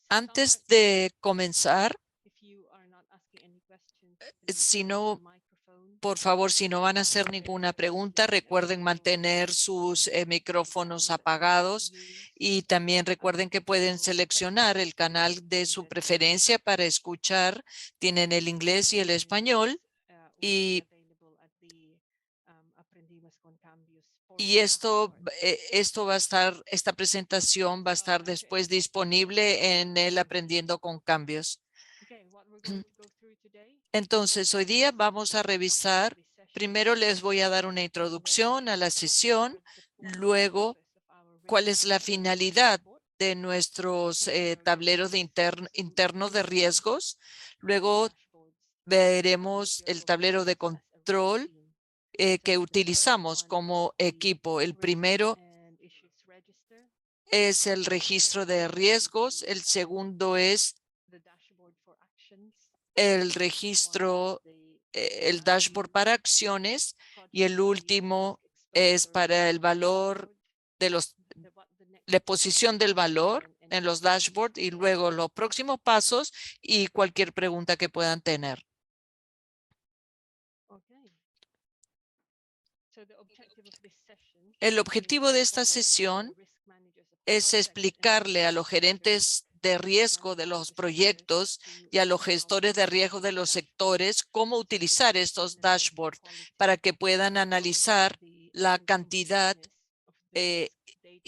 Antes de comenzar, si no, por favor, si no van a hacer ninguna pregunta, recuerden mantener sus micrófonos apagados y también recuerden que pueden seleccionar el canal de su preferencia para escuchar. Tienen el inglés y el español y, y esto va a estar, esta presentación va a estar después disponible en el Aprendiendo con Cambios. Entonces, hoy día vamos a revisar, primero les voy a dar una introducción a la sesión, luego cuál es la finalidad de nuestros tableros de internos de riesgos, luego veremos el tablero de control que utilizamos como equipo. El primero es el registro de riesgos, el segundo es el registro, el dashboard para acciones y el último es para el valor de la posición del valor en los dashboards y luego los próximos pasos y cualquier pregunta que puedan tener. El objetivo de esta sesión es explicarle a los gerentes de riesgo de los proyectos y a los gestores de riesgo de los sectores cómo utilizar estos dashboards para que puedan analizar la cantidad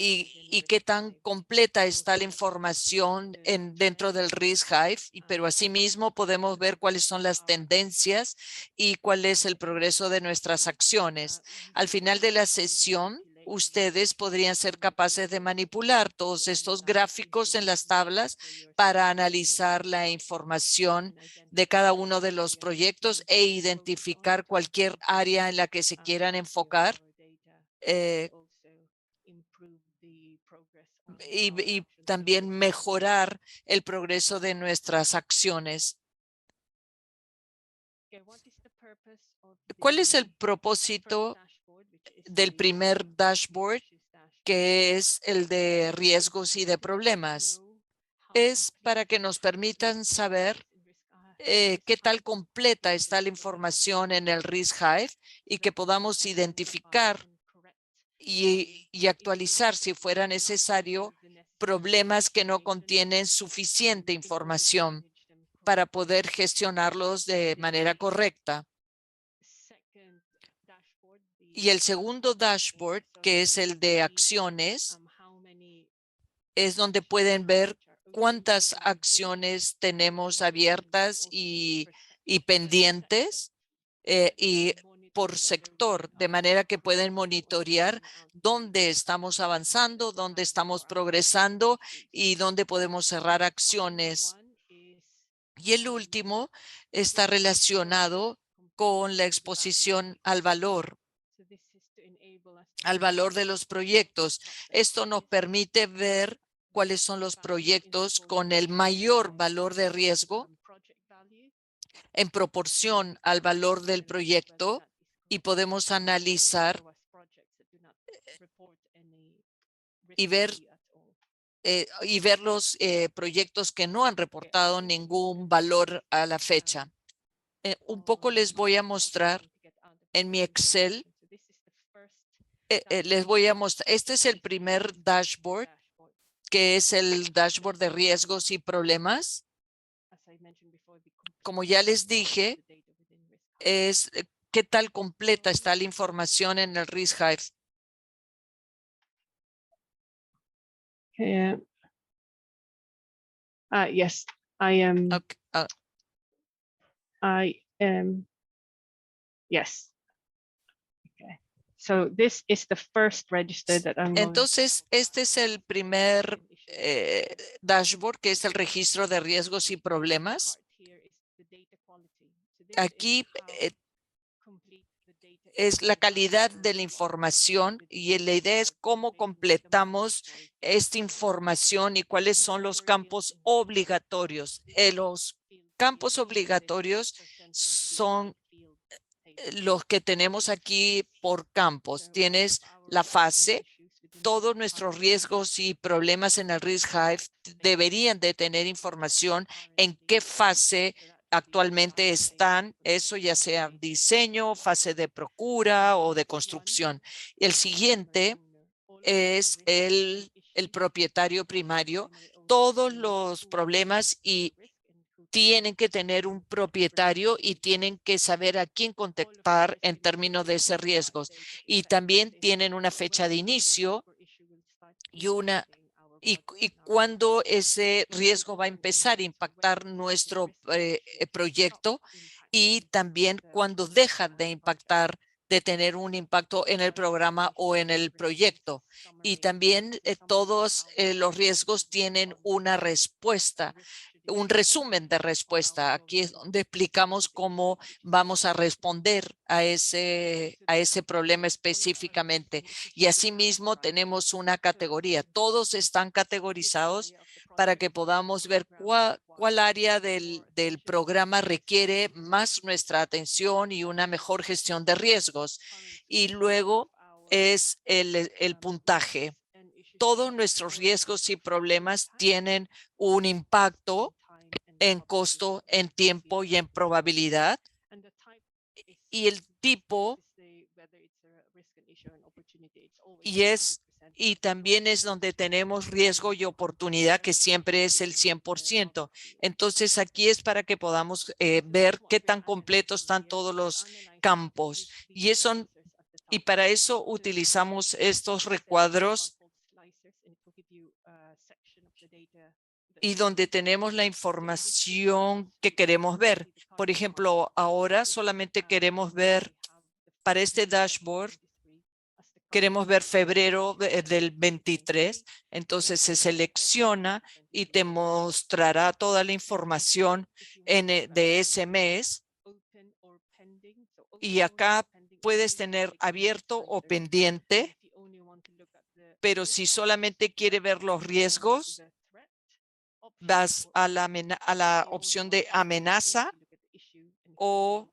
y qué tan completa está la información dentro del Risk Hive, pero asimismo podemos ver cuáles son las tendencias y cuál es el progreso de nuestras acciones. Al final de la sesión, ustedes podrían ser capaces de manipular todos estos gráficos en las tablas para analizar la información de cada uno de los proyectos e identificar cualquier área en la que se quieran enfocar. Y también mejorar el progreso de nuestras acciones. ¿Cuál es el propósito del primer dashboard, que es el de riesgos y de problemas? Es para que nos permitan saber qué tal completa está la información en el Risk Hive y que podamos identificar y actualizar, si fuera necesario, problemas que no contienen suficiente información para poder gestionarlos de manera correcta. Y el segundo dashboard, que es el de acciones, es donde pueden ver cuántas acciones tenemos abiertas y pendientes y por sector, de manera que pueden monitorear dónde estamos avanzando, dónde estamos progresando y dónde podemos cerrar acciones. Y el último está relacionado con la exposición al valor de los proyectos. Esto nos permite ver cuáles son los proyectos con el mayor valor de riesgo en proporción al valor del proyecto y podemos analizar y ver los proyectos que no han reportado ningún valor a la fecha. Un poco les voy a mostrar en mi Excel. Les voy a mostrar. Este es el primer dashboard, que es el dashboard de riesgos y problemas. Como ya les dije, es qué tal completa está la información en el Risk Hive. Yes, I am. Okay. Yes. Okay. So this is the first register that I'm going. Entonces, este es el primer dashboard, que es el registro de riesgos y problemas. Aquí es la calidad de la información y la idea es cómo completamos esta información y cuáles son los campos obligatorios. Los campos obligatorios son los que tenemos aquí por campos. Tienes la fase, todos nuestros riesgos y problemas en el Risk Hive deberían de tener información en qué fase actualmente están, eso ya sea diseño, fase de procura o de construcción. El siguiente es el propietario primario. Todos los problemas y tienen que tener un propietario y tienen que saber a quién contactar en términos de ese riesgos. Y también tienen una fecha de inicio y cuándo ese riesgo va a empezar a impactar nuestro proyecto y también cuándo deja de impactar, de tener un impacto en el programa o en el proyecto. Y también todos los riesgos tienen una respuesta, un resumen de respuesta. Aquí es donde explicamos cómo vamos a responder a ese problema específicamente. Y asimismo tenemos una categoría. Todos están categorizados para que podamos ver cuál área del programa requiere más nuestra atención y una mejor gestión de riesgos. Y luego es el puntaje. Todos nuestros riesgos y problemas tienen un impacto en costo, en tiempo y en probabilidad. Y el tipo y también es donde tenemos riesgo y oportunidad, que siempre es el 100%. Entonces, aquí es para que podamos ver qué tan completos están todos los campos. Y para eso utilizamos estos recuadros y donde tenemos la información que queremos ver. Por ejemplo, ahora solamente queremos ver para este dashboard, queremos ver febrero del 23, entonces se selecciona y te mostrará toda la información de ese mes. Y acá puedes tener abierto o pendiente, pero si solamente quiere ver los riesgos, vas a la opción de amenaza o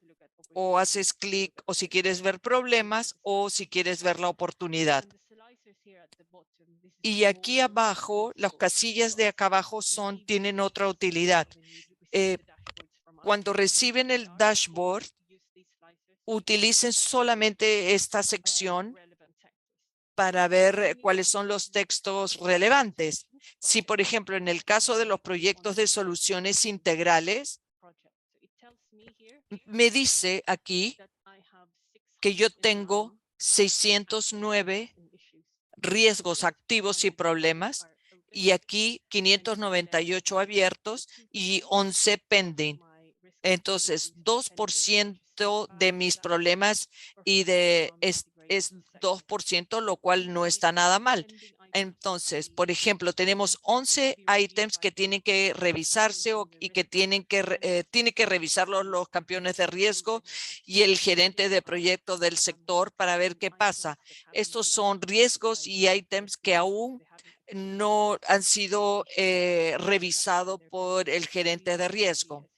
haces clic, o si quieres ver problemas o si quieres ver la oportunidad. Y aquí abajo, las casillas de acá abajo tienen otra utilidad. Cuando reciben el dashboard, utilicen solamente esta sección para ver cuáles son los textos relevantes. Si, por ejemplo, en el caso de los proyectos de soluciones integrales, me dice aquí que yo tengo 609 riesgos activos y problemas, y aquí 598 abiertos y 11 pending. Entonces, 2% de mis problemas y es 2%, lo cual no está nada mal. Entonces, por ejemplo, tenemos 11 ítems que tienen que revisarse y que tienen que revisarlos los campeones de riesgo y el gerente de proyecto del sector para ver qué pasa. Estos son riesgos y ítems que aún no han sido revisados por el gerente de riesgo.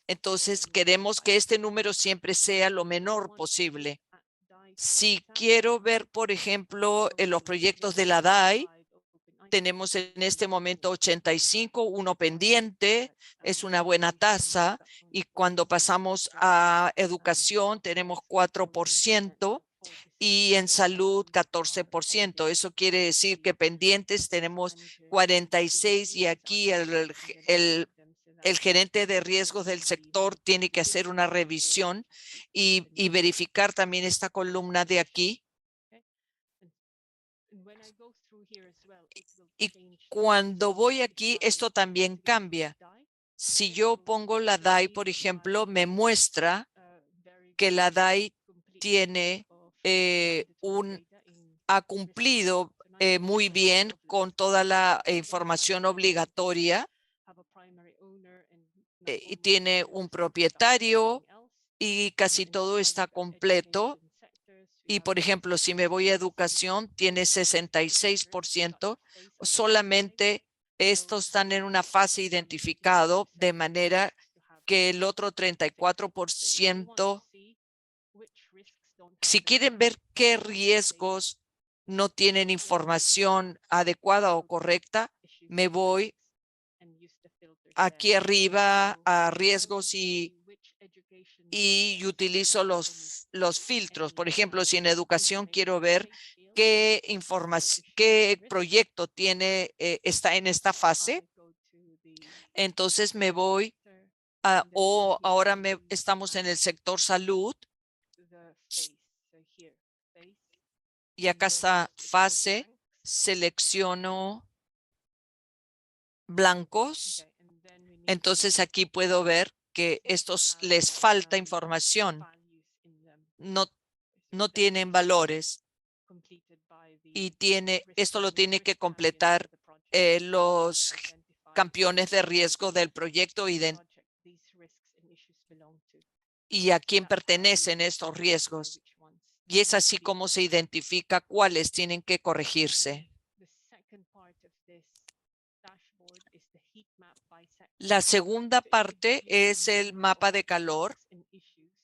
Entonces, queremos que este número siempre sea lo menor posible. Si quiero ver, por ejemplo, en los proyectos de la DAI, tenemos en este momento 85, uno pendiente, es una buena tasa. Y cuando pasamos a educación, tenemos 4%. Y en salud 14%. Eso quiere decir que pendientes tenemos 46 y aquí el gerente de riesgos del sector tiene que hacer una revisión y verificar también esta columna de aquí. Y cuando voy aquí, esto también cambia. Si yo pongo la DAI, por ejemplo, me muestra que la DAI tiene ha cumplido muy bien con toda la información obligatoria y tiene un propietario y casi todo está completo. Y, por ejemplo, si me voy a educación, tiene 66%. Solamente estos están en una fase identificado, de manera que el otro 34%, si quieren ver qué riesgos no tienen información adecuada o correcta, me voy aquí arriba a riesgos y utilizo los filtros. Por ejemplo, si en educación quiero ver qué información, qué proyecto tiene, está en esta fase, entonces me voy o ahora estamos en el sector salud y acá está fase, selecciono blancos. Entonces aquí puedo ver que estos les falta información, no tienen valores y esto lo tiene que completar los campeones de riesgo del proyecto y a quién pertenecen estos riesgos. Y es así como se identifica cuáles tienen que corregirse. La segunda parte es el mapa de calor,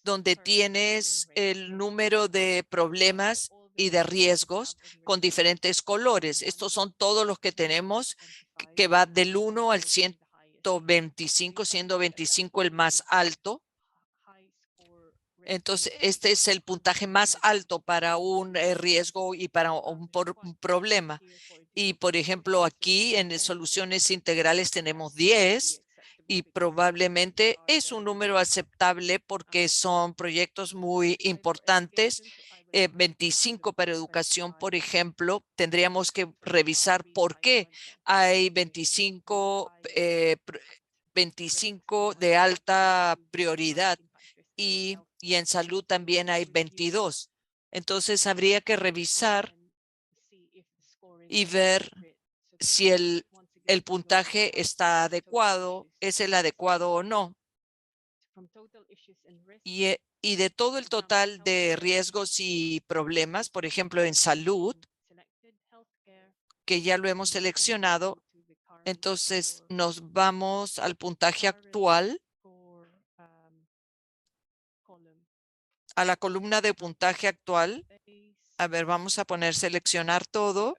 donde tienes el número de problemas y de riesgos con diferentes colores. Estos son todos los que tenemos, que va del 1 al 125, siendo 25 el más alto. Entonces, este es el puntaje más alto para un riesgo y para un problema. Y, por ejemplo, aquí en soluciones integrales tenemos 10 y probablemente es un número aceptable porque son proyectos muy importantes. 25 para educación, por ejemplo, tendríamos que revisar por qué hay 25 de alta prioridad y en salud también hay 22. Entonces habría que revisar y ver si el puntaje está adecuado, es el adecuado o no. Y de todo el total de riesgos y problemas, por ejemplo, en salud, que ya lo hemos seleccionado, entonces nos vamos al puntaje actual, a la columna de puntaje actual. A ver, vamos a poner seleccionar todo.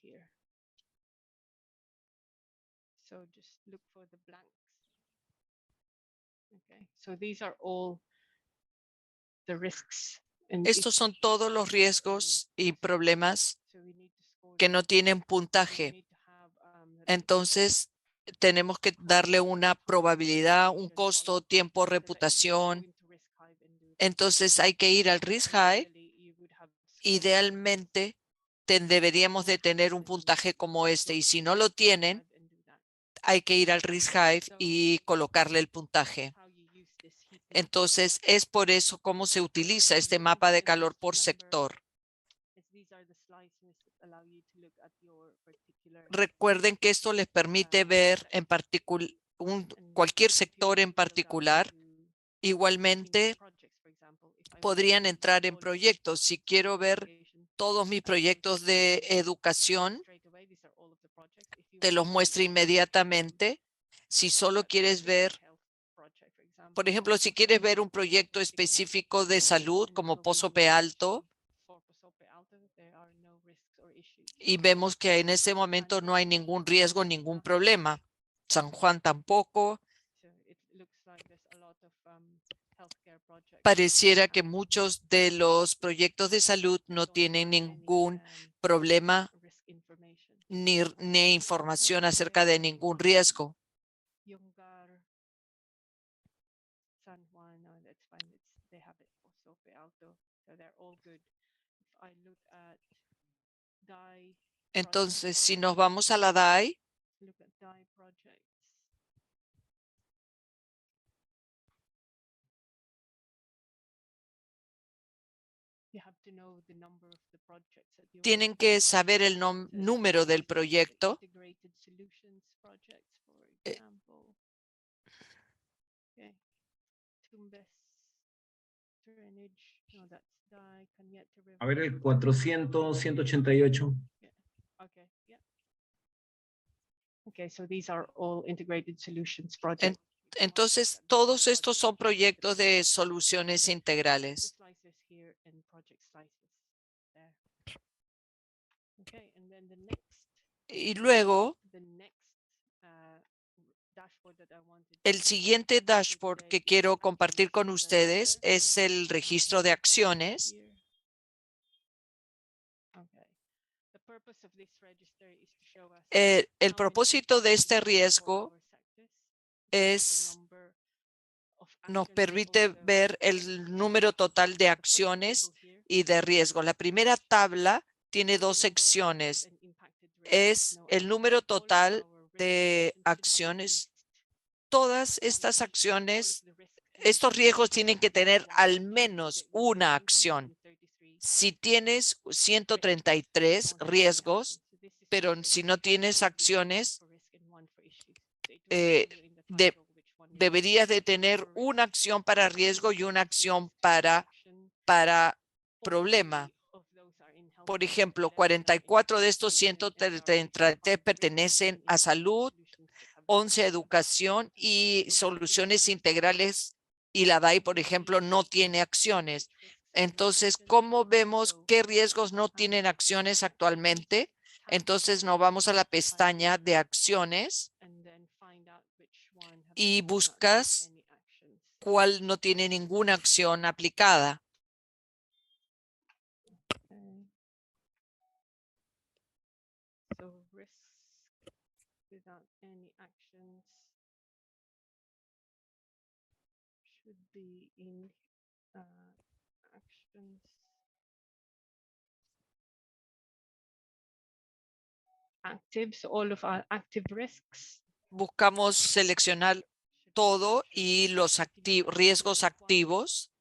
Here. So just look for the blanks. Okay, so these are all the risks. Estos son todos los riesgos y problemas que no tienen puntaje. Entonces, tenemos que darle una probabilidad, un costo, tiempo, reputación. Entonces, hay que ir al Risk High. Idealmente, deberíamos de tener un puntaje como este. Y si no lo tienen, hay que ir al Risk High y colocarle el puntaje. Entonces, es por eso cómo se utiliza este mapa de calor por sector. Recuerden que esto les permite ver en particular cualquier sector en particular. Igualmente, podrían entrar en proyectos. Si quiero ver todos mis proyectos de educación, te los muestra inmediatamente. Si solo quieres ver, por ejemplo, si quieres ver un proyecto específico de salud como Pozo Pe Alto, y vemos que en ese momento no hay ningún riesgo, ningún problema. San Juan tampoco. Pareciera que muchos de los proyectos de salud no tienen ningún problema ni información acerca de ningún riesgo. Entonces, si nos vamos a la DAI, tienen que saber el número del proyecto. A ver, el 400, 188. Okay, so these are all integrated solutions projects. Entonces, todos estos son proyectos de soluciones integrales. Slices here and project slices there. Okay, and then Y luego, the next dashboard that I wanted el to siguiente show dashboard today que is quiero compartir con actions ustedes register. es el registro de acciones. Here. Okay. The purpose of this register is to show us El how many propósito de actions este we have for riesgo our sectors, es, the number of nos actions and permite also ver the el número total de the first acciones table here y de riesgo. La primera tabla tiene dos number of active secciones. and impacted risks. Es Now, el número all of total our risk de actions should have at acciones. least Todas one estas action. So all of acciones, the risks in this estos riesgos register tienen should que have tener one al action. So menos that we have una acción. 133 Si tienes risks, 133 don't have any riesgos, actions. So this is pero how si the no dashboard tienes should be, one acciones, for risk and one for issues. So it will tell you in the title which one is deberías de tener for risk, una acción para riesgo y una acción para action. problema. 40 of those are in Por healthcare, ejemplo, 11 are in 44 de estos education, and there are 133 5 risk pertenecen and a integrated salud, solutions that have 11 a that. educación y soluciones integrales, y la DAI, por ejemplo, no tiene acciones. Entonces, ¿cómo vemos qué riesgos no tienen acciones actualmente? Entonces, nos vamos a la pestaña de acciones y buscas cuál no tiene ninguna acción aplicada. So risk without any actions should be in actions. Active, so all of our active risks. Buscamos seleccionar todo y los riesgos activos.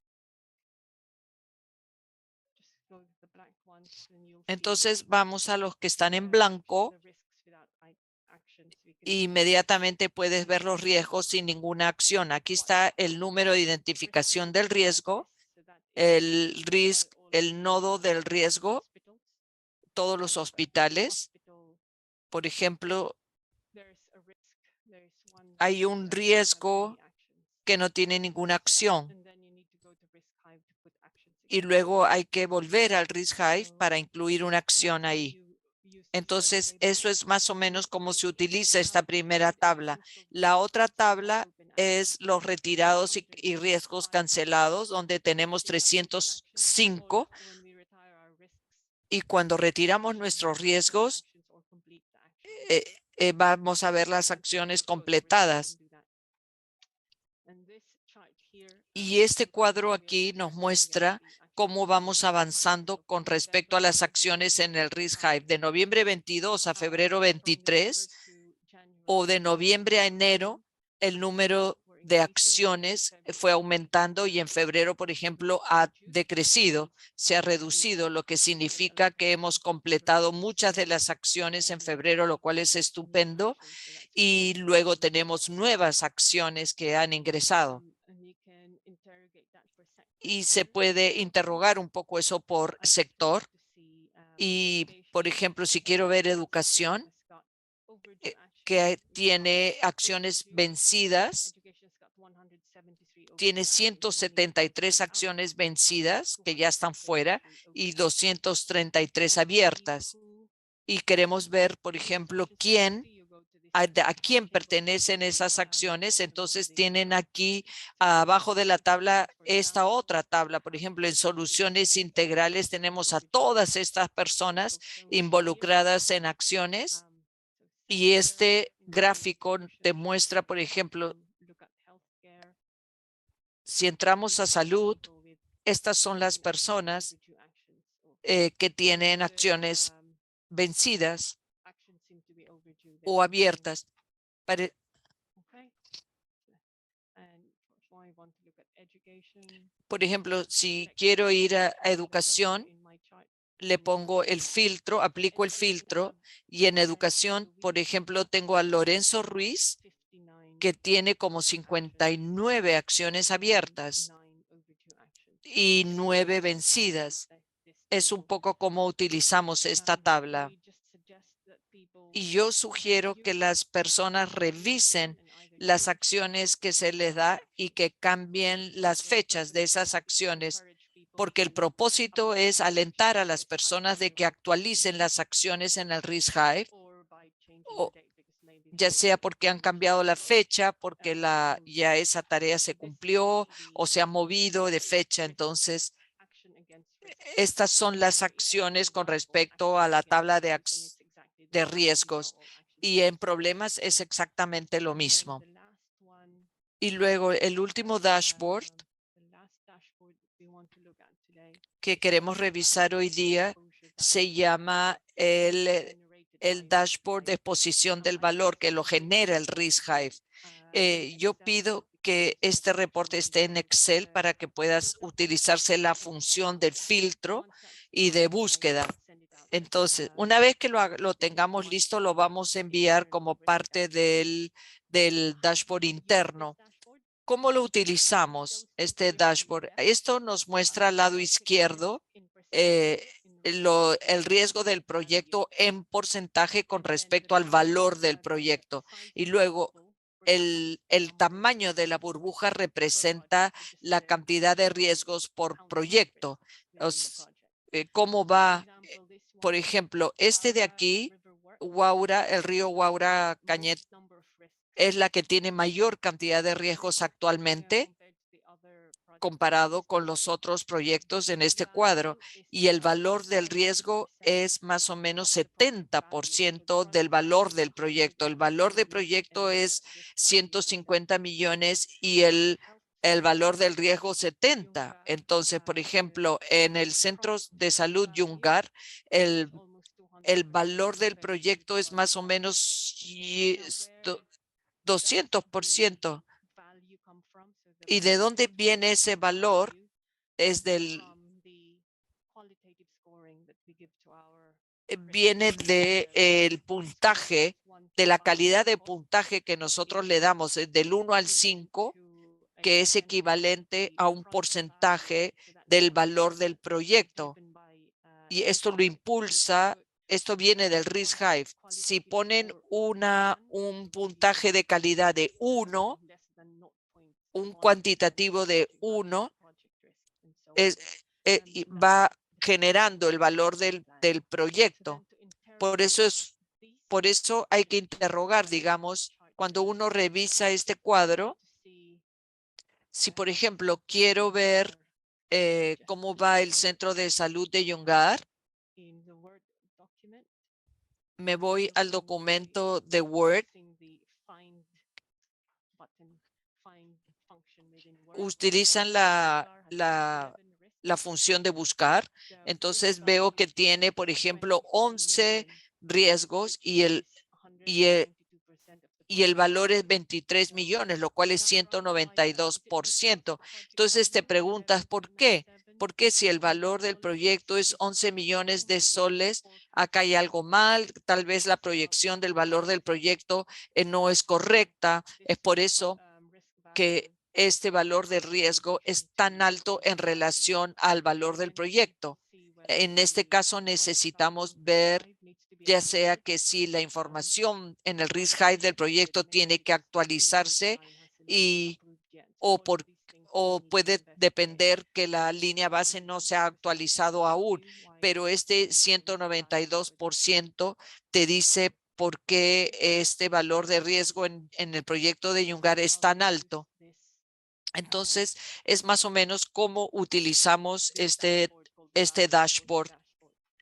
Entonces vamos a los que están en blanco. Inmediatamente puedes ver los riesgos sin ninguna acción. Aquí está el número de identificación del riesgo, el nodo del riesgo, todos los hospitales. Por ejemplo, hay un riesgo que no tiene ninguna acción. Y luego hay que volver al Risk Hive para incluir una acción ahí. Entonces, eso es más o menos cómo se utiliza esta primera tabla. La otra tabla es los retirados y riesgos cancelados, donde tenemos 305. Y cuando retiramos nuestros riesgos, vamos a ver las acciones completadas. Y este cuadro aquí nos muestra cómo vamos avanzando con respecto a las acciones en el Risk Hive de noviembre 22 a febrero 23 o de noviembre a enero. El número de acciones fue aumentando y en febrero, por ejemplo, ha decrecido, se ha reducido, lo que significa que hemos completado muchas de las acciones en febrero, lo cual es estupendo. Y luego tenemos nuevas acciones que han ingresado. Y se puede interrogar un poco eso por sector. Y, por ejemplo, si quiero ver educación, que tiene acciones vencidas, tiene 173 acciones vencidas que ya están fuera y 233 abiertas. Y queremos ver, por ejemplo, a quién pertenecen esas acciones. Entonces tienen aquí abajo de la tabla esta otra tabla. Por ejemplo, en soluciones integrales tenemos a todas estas personas involucradas en acciones. Y este gráfico te muestra, por ejemplo, si entramos a salud, estas son las personas que tienen acciones vencidas o abiertas. Por ejemplo, si quiero ir a educación, le pongo el filtro, aplico el filtro y en educación, por ejemplo, tengo a Lorenzo Ruiz, que tiene como 59 acciones abiertas y 9 vencidas. Es un poco como utilizamos esta tabla. Y yo sugiero que las personas revisen las acciones que se les da y que cambien las fechas de esas acciones, porque el propósito es alentar a las personas de que actualicen las acciones en el Risk Hive, o ya sea porque han cambiado la fecha, porque ya esa tarea se cumplió o se ha movido de fecha. Entonces, estas son las acciones con respecto a la tabla de riesgos, y en problemas es exactamente lo mismo. Y luego el último dashboard que queremos revisar hoy día se llama el dashboard de exposición del valor que lo genera el Risk Hive. Yo pido que este reporte esté en Excel para que puedas utilizarse la función del filtro y de búsqueda. Entonces, una vez que lo tengamos listo, lo vamos a enviar como parte del dashboard interno. ¿Cómo lo utilizamos, este dashboard? Esto nos muestra al lado izquierdo el riesgo del proyecto en porcentaje con respecto al valor del proyecto. Y luego el tamaño de la burbuja representa la cantidad de riesgos por proyecto. ¿Cómo va? Por ejemplo, este de aquí, Waura, el río Waura Cañet, es la que tiene mayor cantidad de riesgos actualmente comparado con los otros proyectos en este cuadro, y el valor del riesgo es más o menos 70% del valor del proyecto. El valor del proyecto es 150 millones y el valor del riesgo 70. Entonces, por ejemplo, en el Centro de Salud Yungar, el valor del proyecto es más o menos 200%. ¿Y de dónde viene ese valor? Viene del puntaje, de la calidad de puntaje que nosotros le damos, del 1 al 5, que es equivalente a un porcentaje del valor del proyecto. Y esto lo impulsa, esto viene del Risk Hive. Si ponen un puntaje de calidad de 1, un cuantitativo de 1, va generando el valor del proyecto. Por eso hay que interrogar, digamos, cuando uno revisa este cuadro, si por ejemplo quiero ver cómo va el centro de salud de Yungar, me voy al documento de Word, utilizan la función de buscar. Entonces veo que tiene, por ejemplo, 11 riesgos y el valor es 23 millones, lo cual es 192%. Entonces te preguntas, ¿por qué? ¿Por qué si el valor del proyecto es 11 millones de soles, acá hay algo mal? Tal vez la proyección del valor del proyecto no es correcta. Es por eso que este valor de riesgo es tan alto en relación al valor del proyecto. En este caso necesitamos ver ya sea que si la información en el Risk Hive del proyecto tiene que actualizarse o puede depender que la línea base no se ha actualizado aún, pero este 192% te dice por qué este valor de riesgo en el proyecto de Yungar es tan alto. Entonces, es más o menos cómo utilizamos este dashboard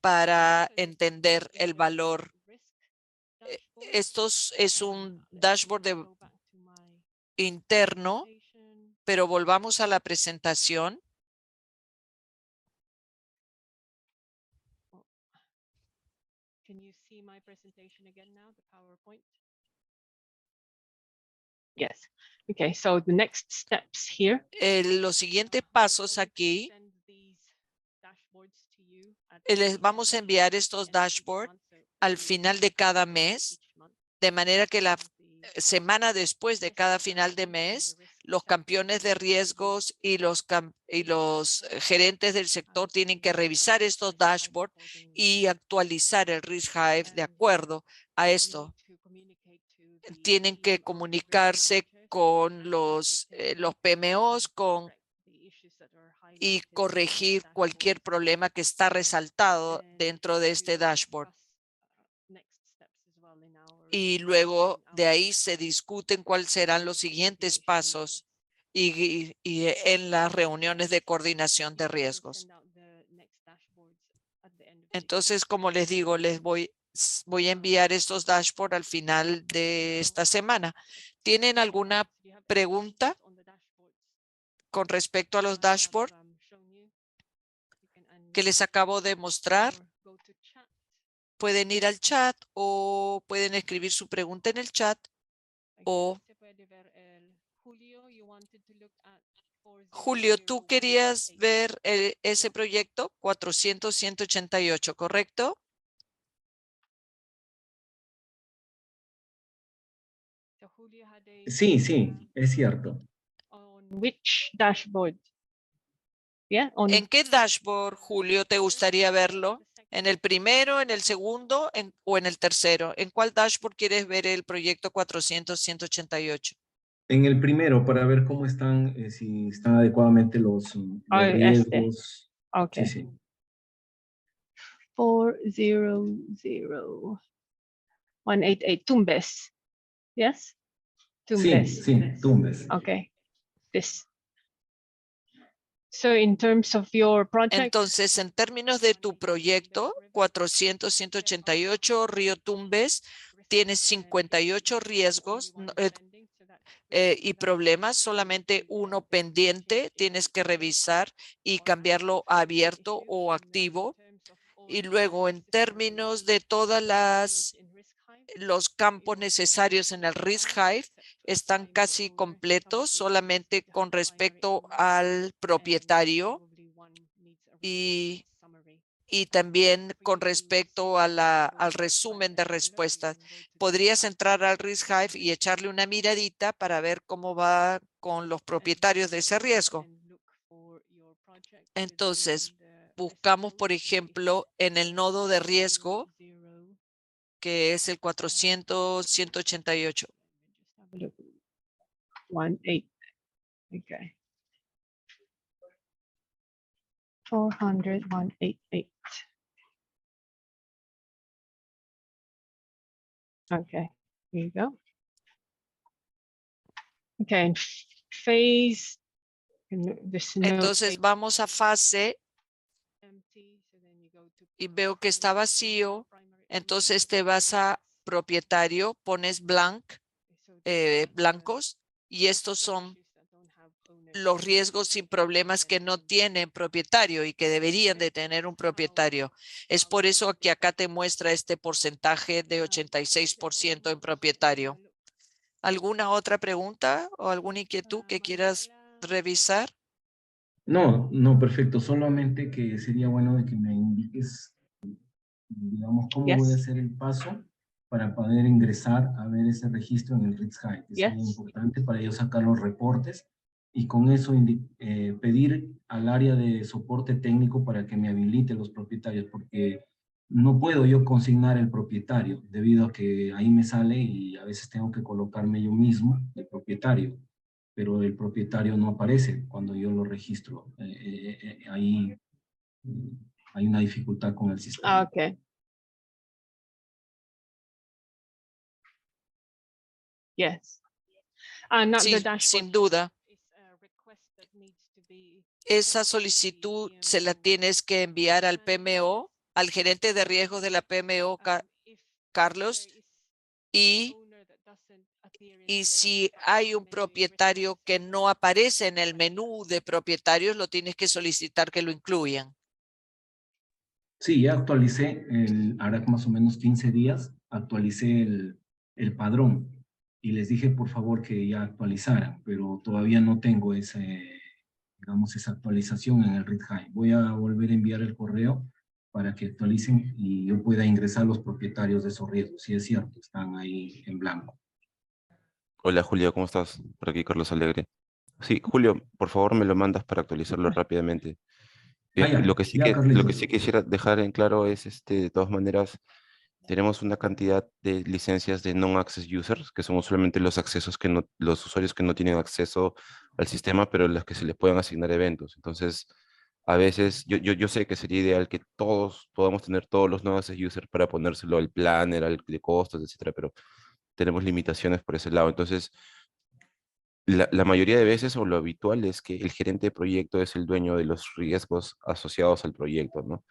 para entender el valor. Esto es un dashboard interno, pero volvamos a la presentación. Yes. Okay, so the next steps here. Los siguientes pasos aquí, les vamos a enviar estos dashboards al final de cada mes, de manera que la semana después de cada final de mes, los campeones de riesgos y los gerentes del sector tienen que revisar estos dashboards y actualizar el Risk Hive de acuerdo a esto. Tienen que comunicarse con los PMOs y corregir cualquier problema que está resaltado dentro de este dashboard. Y luego de ahí se discuten cuáles serán los siguientes pasos y en las reuniones de coordinación de riesgos. Entonces, como les digo, les voy a enviar estos dashboards al final de esta semana. ¿Tienen alguna pregunta con respecto a los dashboards que les acabo de mostrar? Pueden ir al chat o pueden escribir su pregunta en el chat. O Julio, tú querías ver ese proyecto 400-188, ¿correcto? Sí, sí, es cierto. Which dashboard? Yeah, ¿En qué dashboard, Julio, te gustaría verlo? ¿En el primero, en el segundo o en el tercero? ¿En cuál dashboard quieres ver el proyecto 400-188? En el primero, para ver cómo están, si están adecuadamente los riesgos. Okay. Sí, sí. 400188 Tumbes. Yes? Tumbes. Sí, Tumbes. Okay. This. So in terms of your project. Entonces, en términos de tu proyecto 400-188 Río Tumbes, tienes 58 riesgos y problemas, solamente uno pendiente, tienes que revisar y cambiarlo a abierto o activo. Y luego, en términos de todas los campos necesarios en el Risk Hive, están casi completos, solamente con respecto al propietario y también con respecto a al resumen de respuestas. Podrías entrar al Risk Hive y echarle una miradita para ver cómo va con los propietarios de ese riesgo. Entonces, buscamos, por ejemplo, en el nodo de riesgo, que es el 400-188. 18. Okay. 400-188. Okay, here you go. Okay, and phase. Entonces vamos a fase y veo que está vacío. Entonces te vas a propietario, pones blancos y estos son los riesgos y problemas que no tienen propietario y que deberían de tener un propietario. Es por eso que acá te muestra este porcentaje de 86% en propietario. ¿Alguna otra pregunta o alguna inquietud que quieras revisar? No, perfecto. Solamente que sería bueno de que me indiques, digamos, cómo voy a hacer el paso para poder ingresar a ver ese registro en el Risk Hive. Es muy importante para yo sacar los reportes y con eso pedir al área de soporte técnico para que me habilite los propietarios, porque no puedo yo consignar el propietario debido a que ahí me sale y a veces tengo que colocarme yo mismo el propietario, pero el propietario no aparece cuando yo lo registro. Ahí hay una dificultad con el sistema. Okay. Yes. Sí, sin duda. Esa solicitud se la tienes que enviar al PMO, al gerente de riesgos de la PMO, Carlos, y si hay un propietario que no aparece en el menú de propietarios, lo tienes que solicitar que lo incluyan. Sí, ya actualicé, ahora más o menos 15 días, actualicé el padrón y les dije por favor que ya actualizaran, pero todavía no tengo esa actualización en el Risk Hive. Voy a volver a enviar el correo para que actualicen y yo pueda ingresar los propietarios de esos riesgos. Sí, es cierto, están ahí en blanco. Hola Julio, ¿cómo estás? Por aquí Carlos Alegre. Sí, Julio, por favor me lo mandas para actualizarlo rápidamente. Ya, Lo que sí Carlitos. quisiera dejar en claro es, de todas maneras, tenemos una cantidad de licencias de non-access users, que son usualmente los accesos que no, los usuarios que no tienen acceso al sistema, pero las que se les pueden asignar eventos. Entonces, a veces, yo sé que sería ideal que todos podamos tener todos los non-access users para ponérselo al planner, al de costos, etcétera, pero tenemos limitaciones por ese lado. Entonces, la mayoría de veces o lo habitual es que el gerente de proyecto es el dueño de los riesgos asociados al proyecto, ¿no?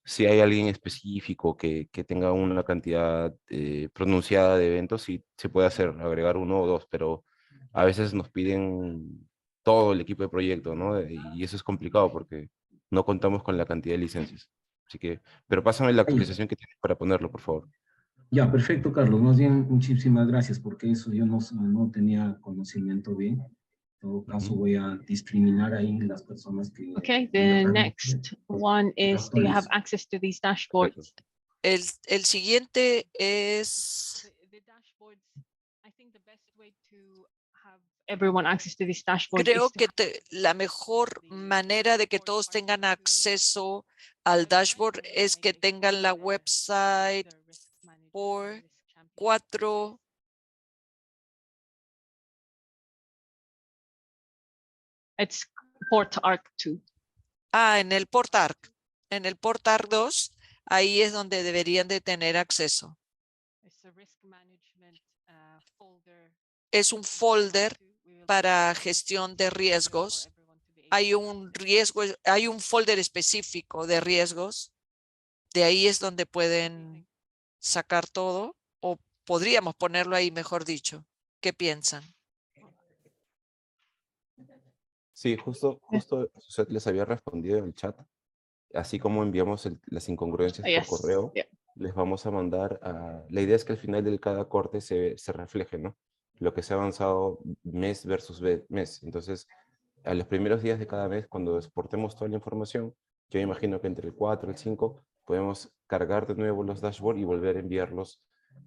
Si hay alguien específico que tenga una cantidad pronunciada de eventos, sí se puede hacer, agregar uno o dos, pero a veces nos piden todo el equipo de proyecto, ¿no? Y eso es complicado porque no contamos con la cantidad de licencias. Así que, pero pásame la Ay, actualización que tienes para ponerlo, por favor. ya, perfecto, Carlos. Más bien, muchísimas gracias, porque eso yo no tenía conocimiento bien. En todo caso, Ujú. voy a discriminar ahí las personas que Okay, van a the estar next one is, do you have actualizo. access to these Perfecto. dashboards? El siguiente es, The dashboards, I think the best way to have everyone access to this dashboard is creo to que have la mejor manera de que todos tengan acceso al dashboard es que tengan la website the risk management por and risk champion. 4. It's PortArc 2. En el PortArc. En el PortArc 2, ahí es donde deberían de tener acceso. It's a risk management folder. Es un folder para gestión de riesgos. Hay un riesgo, hay un folder específico de riesgos. De ahí es donde pueden sacar todo, o podríamos ponerlo ahí, mejor dicho. ¿Qué piensan? Sí, justo Suset les había respondido en el chat, así como enviamos las incongruencias por Yes. correo, Yeah. les vamos a mandar la idea es que al final de cada corte se refleje, ¿no? Lo que se ha avanzado mes versus mes. Entonces, a los primeros días de cada mes, cuando exportemos toda la información, yo imagino que entre el 4 y el 5 podemos cargar de nuevo los dashboards y volver a enviarlos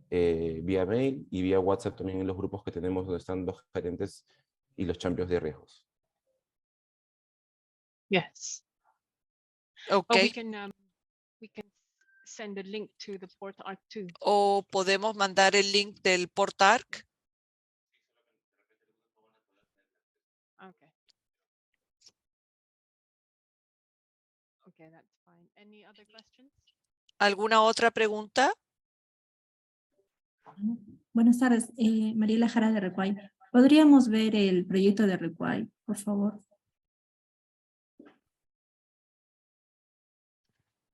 vía mail y vía WhatsApp también en los grupos que tenemos donde están los gerentes y los champions de riesgos. Yes. Ok. But we can send a link to the PortArc 2. O podemos mandar el link del PortArc. Okay. Okay, that's fine. Any other questions? ¿Alguna otra pregunta? Buenas tardes, Mariela Jara de Recuay. ¿Podríamos ver el proyecto de Recuay, por favor?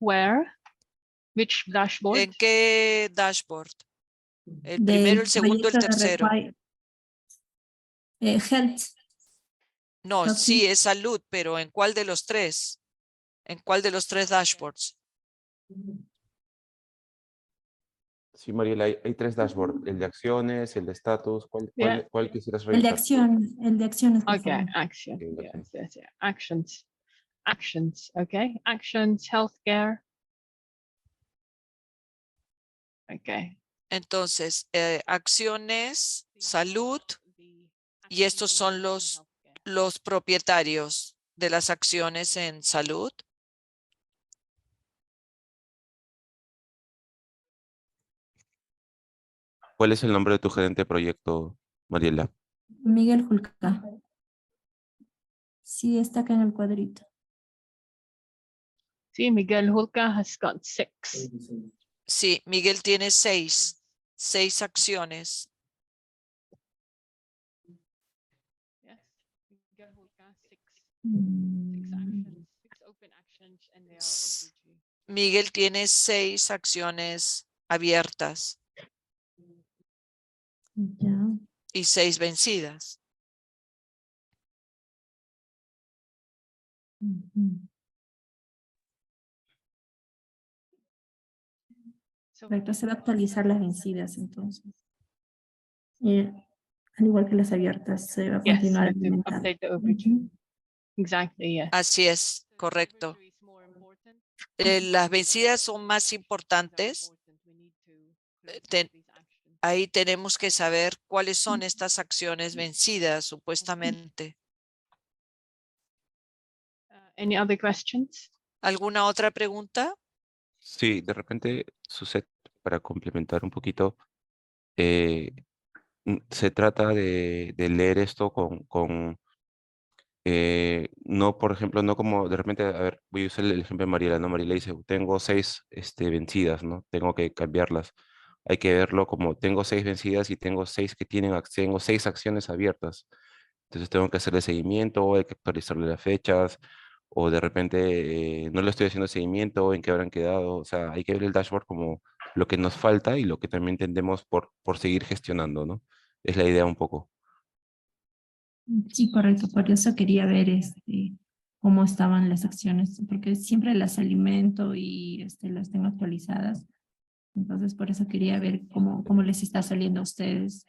Where? Which dashboard? ¿En qué dashboard? El Del primero, el segundo, el proyecto de tercero. Recuay. Health. No, Ok. sí es salud, pero ¿en cuál de los tres? ¿En cuál de los tres dashboards? Sí, Mariela, hay tres dashboards, el de acciones, el de estatus, Yeah. ¿cuál quisieras El de revisar? acciones, por Okay, favor. action. Okay, Yes, actions. yes, yeah. Actions. Actions. Okay. Actions, healthcare. Okay. Entonces, acciones, salud, y estos son los propietarios de las acciones en salud. ¿Cuál es el nombre de tu gerente de proyecto, Mariela? Miguel Julca. Sí, está acá en el cuadrito. See, Miguel Hulka has got 6. Sí, Miguel tiene 6 acciones. Yes. Miguel Hulka, 6 Mm, actions, 6 open actions, and they are S- overdue. Miguel tiene 6 acciones abiertas Ya. y 6 vencidas. Ujú. So Correcto, se va a actualizar las vencidas entonces. Al igual que las abiertas, se va a yes, continuar you have to alimentando. update the overdue. Ujú. Exactly, yes. Así es, correcto. Overdue is more important. Las vencidas son más importantes. ten- Ahí tenemos que saber cuáles son estas acciones vencidas, supuestamente. Any other questions? ¿Alguna otra pregunta? Sí, de repente, Suset, para complementar un poquito, se trata de leer esto no, por ejemplo, no como de repente, a ver, voy a usar el ejemplo de Mariela, ¿no? Mariela dice, tengo 6 vencidas, ¿no? Tengo que cambiarlas. Hay que verlo como tengo 6 vencidas y tengo 6 que tengo 6 acciones abiertas. Entonces tengo que hacerle seguimiento, o hay que actualizarle las fechas, o de repente no le estoy haciendo seguimiento, en qué habrán quedado. O sea, hay que ver el dashboard como lo que nos falta y lo que también entendemos por seguir gestionando, ¿no? Es la idea un poco. Sí, correcto. Por eso quería ver cómo estaban las acciones, porque siempre las alimento y las tengo actualizadas. Entonces, por eso quería ver cómo les está saliendo a ustedes.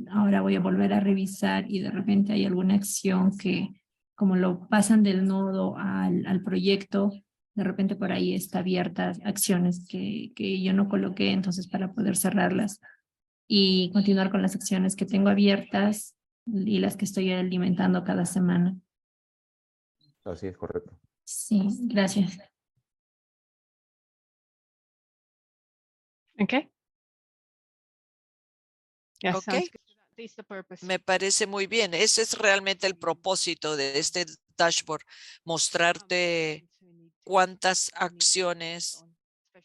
Ahora voy a volver a revisar y de repente hay alguna acción que, como lo pasan del nodo al proyecto, de repente por ahí está abiertas acciones que yo no coloqué, entonces para poder cerrarlas y continuar con las acciones que tengo abiertas y las que estoy alimentando cada semana. Así es, correcto. Sí, gracias. Okay. Yes, Ok. sounds good. That is the purpose. Me parece muy bien. Ese es realmente el propósito de este dashboard, mostrarte cuántas acciones,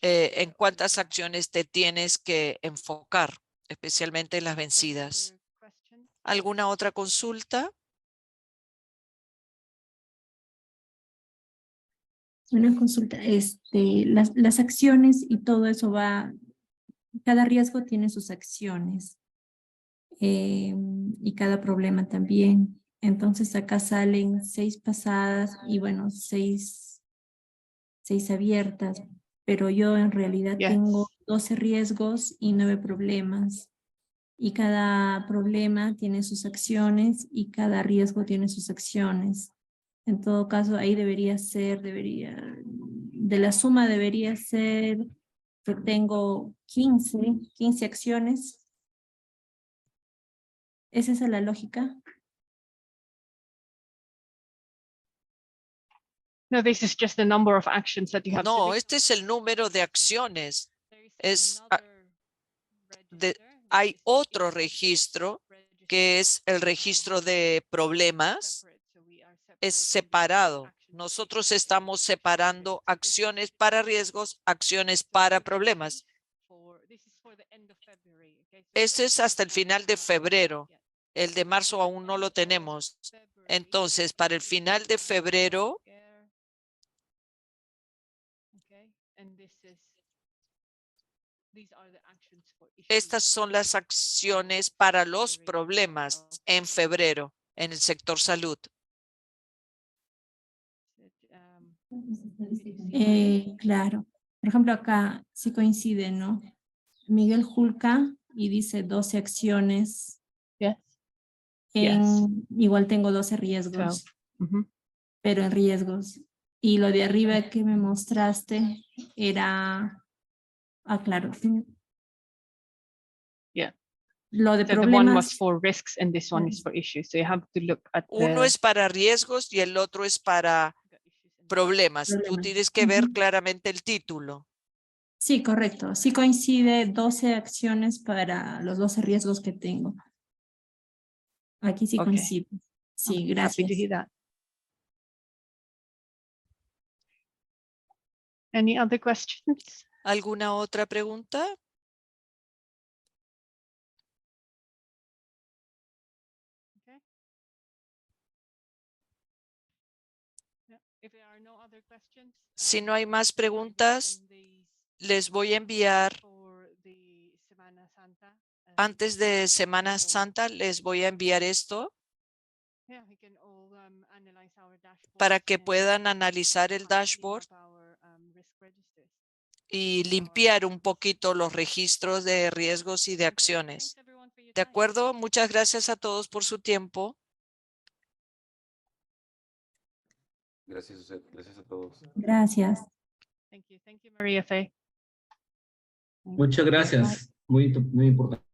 en cuántas acciones te tienes que enfocar, especialmente en las vencidas. ¿Alguna otra consulta? Una consulta, las acciones y todo eso cada riesgo tiene sus acciones y cada problema también. Entonces acá salen 6 pasadas y bueno, 6 abiertas, pero yo en realidad Yes. tengo 12 riesgos y 9 problemas. Y cada problema tiene sus acciones y cada riesgo tiene sus acciones. En todo caso, ahí de la suma debería ser que tengo 15 acciones. ¿Es esa la lógica? No, this is just the number of actions that you have. No, este es el número de acciones. Hay otro registro que es el registro de problemas. Es separado. Nosotros estamos separando acciones para riesgos, acciones para problemas. Ese es hasta el final de febrero. El de marzo aún no lo tenemos. Entonces, para el final de febrero, estas son las acciones para los problemas en febrero en el sector salud. Claro. Por ejemplo, acá sí coincide, ¿no? Miguel Julca y dice 12 acciones. Yes. Igual tengo 12 riesgos, Mhm. pero en riesgos. Y lo de arriba que me mostraste era, claro. Yeah. Lo de So the one was problemas, for risks and this one is for issues. So you have to look at Uno es para riesgos y el otro es para problemas. Tú Problemas. tienes que ver Ujú. claramente el título. Sí, correcto. Sí coincide 12 acciones para los 12 riesgos que tengo. Aquí sí Okay. coincide. Sí, Happy to gracias. hear that. Any other questions? ¿Alguna otra pregunta? Okay. Yeah. If there are no other questions, Si no hay más preguntas, les voy a enviar antes de Semana Santa, les voy a enviar esto para que puedan analizar el dashboard y limpiar un poquito los registros de riesgos y de acciones. ¿De acuerdo? Muchas gracias a todos por su tiempo. Gracias a todos. Gracias. Thank you, Maria Fe. Muchas gracias. Muy importante.